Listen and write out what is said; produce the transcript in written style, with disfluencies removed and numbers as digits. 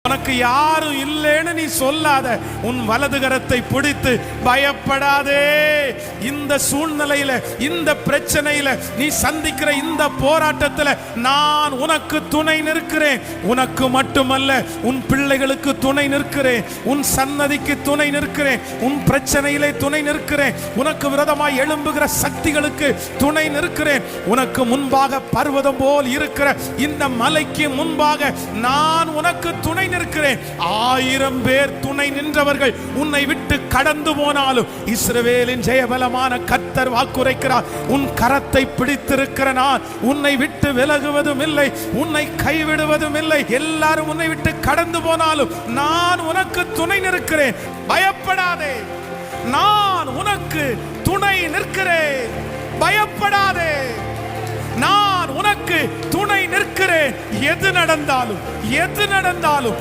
உனக்கு யாரும் இல்லைன்னு நீ சொல்லாத. உன் வலது கரத்தை பிடித்து பயப்படாதே. இந்த சூழ்நிலையில, இந்த பிரச்சனையில, நீ சந்திக்கிற இந்த போராட்டத்தில் நான் உனக்கு துணை நிற்கிறேன். உனக்கு மட்டுமல்ல, உன் பிள்ளைகளுக்கு துணை நிற்கிறேன். உன் சன்னதிக்கு துணை நிற்கிறேன். உன் பிரச்சனையிலே துணை நிற்கிறேன். உனக்கு விரோதமாய் எழும்புகிற சக்திகளுக்கு துணை நிற்கிறேன். உனக்கு முன்பாக பர்வதம் போல் இருக்கிற இந்த மலைக்கு முன்பாக நான் உனக்கு துணை நிற்கிறேன். 1000 பேர் துணை நின்றவர்கள் உன்னை விட்டு கடந்து போனாலும் இஸ்ரவேலின் ஜெயபலமான கர்த்தர் வாக்குரைக்கிறார், உன் கரத்தை பிடித்திருக்கிற நான் உன்னை விட்டு விலகுவதும் இல்லை, உன்னை கைவிடுவதும் இல்லை. எல்லாரும் உன்னை விட்டு கடந்து போனாலும் நான் உனக்கு துணை நிற்கிறேன். பயப்படாதே, நான் உனக்கு துணை நிற்கிறேன். பயப்படாதே, நான் உனக்கு துணை நிற்கிறேன். எது நடந்தாலும்